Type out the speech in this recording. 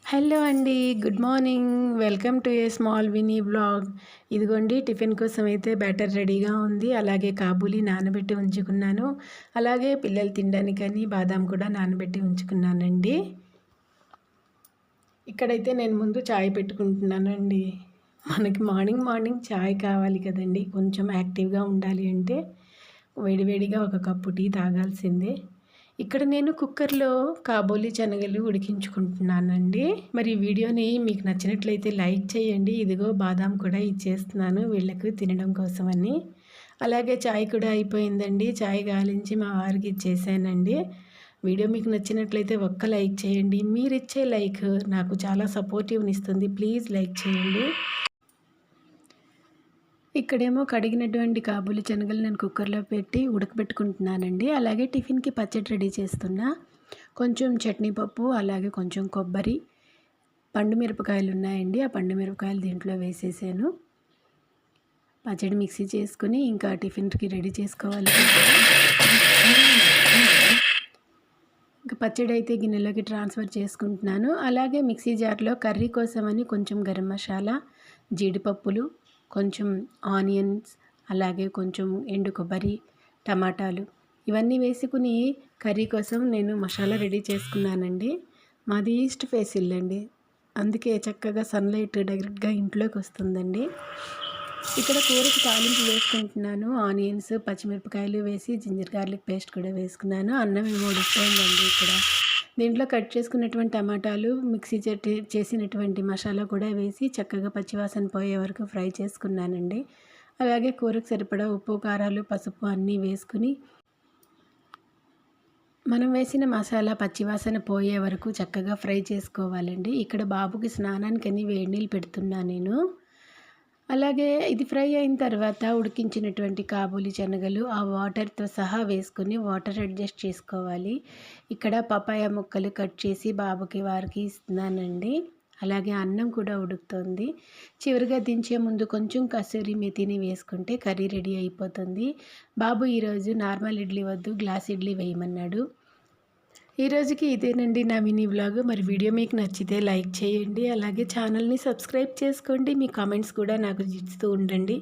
Hello అండి. Good morning. Welcome to a small Vini vlog. ఇదిగోండి tiffin కోసం అయితే బ్యాటర్ రెడీగా ఉంది. అలాగే కాబూలి నానబెట్టి ఉంచుకున్నాను. అలాగే పిల్లలు తినడానికని బాదాం కూడా నానబెట్టి ఉంచుకున్నానండి. ఇక్కడైతే నేను ముందు చాయ్ పెట్టుకుంటున్నానండి. మనకి మార్నింగ్ చాయ్ కావాలి కదండి. కొంచెం యాక్టివ్గా ఉండాలి అంటే వేడివేడిగా ఒక కప్పు టీ తాగాల్సిందే. ఇక్కడ నేను కుక్కర్లో కాబోలి శనగలు ఉడికించుకుంటున్నానండి. మరి ఈ వీడియోని మీకు నచ్చినట్లయితే లైక్ చేయండి. ఇదిగో బాదాం కూడా ఇచ్చేస్తున్నాను వీళ్ళకు తినడం కోసమని. అలాగే చాయ్ కూడా అయిపోయిందండి. చాయ్ గాలించి మా వారికి ఇచ్చేసానండి. వీడియో మీకు నచ్చినట్లయితే ఒక్క లైక్ చేయండి. మీరిచ్చే లైక్ నాకు చాలా సపోర్టివ్నిస్తుంది. ప్లీజ్ లైక్ చేయండి. ఇక్కడేమో కడిగినటువంటి కాబూలి శనగలు నేను కుక్కర్లో పెట్టి ఉడకబెట్టుకుంటున్నానండి. అలాగే టిఫిన్‌కి పచ్చడి రెడీ చేస్తున్నా. కొంచెం చట్నీ పప్పు, అలాగే కొంచెం కొబ్బరి, పండు మిరపకాయలు ఉన్నాయండి. ఆ పండు మిరపకాయలు దీంట్లో వేసేసాను. పచ్చడి మిక్సీ చేసుకొని ఇంకా టిఫిన్‌కి రెడీ చేసుకోవాలి. ఇంకా పచ్చడి అయితే గిన్నెలోకి ట్రాన్స్ఫర్ చేసుకుంటున్నాను. అలాగే మిక్సీ జార్లో కర్రీ కోసమని కొంచెం గరం మసాలా, జీడిపప్పులు, కొంచెం ఆనియన్స్, అలాగే కొంచెం ఎండు కొబ్బరి, టమాటాలు ఇవన్నీ వేసుకుని కర్రీ కోసం నేను మసాలా రెడీ చేసుకున్నానండి. మాది ఈస్ట్ ఫేస్ ఇల్లండి. అందుకే చక్కగా సన్లైట్ డైరెక్ట్గా ఇంట్లోకి వస్తుందండి. ఇక్కడ కూరకి తాలింపు వేసుకుంటున్నాను. ఆనియన్స్, పచ్చిమిరపకాయలు వేసి జింజర్ గార్లిక్ పేస్ట్ కూడా వేసుకున్నాను. అన్నం ఏమో ఉడుకుతోందండి ఇక్కడ. దీంట్లో కట్ చేసుకున్నటువంటి టమాటాలు, మిక్సీ చేసినటువంటి మసాలా కూడా వేసి చక్కగా పచ్చివాసన పోయే వరకు ఫ్రై చేసుకున్నానండి. అలాగే కూరకు సరిపడా ఉప్పు, కారాలు, పసుపు అన్నీ వేసుకుని మనం వేసిన మసాలా పచ్చివాసన పోయే వరకు చక్కగా ఫ్రై చేసుకోవాలండి. ఇక్కడ బాబుకి స్నానానికని వేడి నీళ్ళు పెడుతున్నా నేను. అలాగే ఇది ఫ్రై అయిన తర్వాత ఉడికించినటువంటి కాబూలి శనగలు ఆ వాటర్తో సహా వేసుకొని వాటర్ అడ్జస్ట్ చేసుకోవాలి. ఇక్కడ పపాయ ముక్కలు కట్ చేసి బాబుకి వారికి ఇస్తున్నానండి. అలాగే అన్నం కూడా ఉడుకుతుంది. చివరిగా దించే ముందు కొంచెం కసూరి మెతిని వేసుకుంటే కర్రీ రెడీ అయిపోతుంది. బాబు ఈరోజు నార్మల్ ఇడ్లీ వద్దు గ్లాస్ ఇడ్లీ వేయమన్నాడు. ఈ రోజుకి ఇదేనండి నా మినీ వ్లాగ్. మరి వీడియో మీకు నచ్చితే లైక్ చేయండి. అలాగే ఛానల్ని సబ్స్క్రైబ్ చేసుకోండి. మీ కామెంట్స్ కూడా నాకు ఇస్తూ ఉండండి.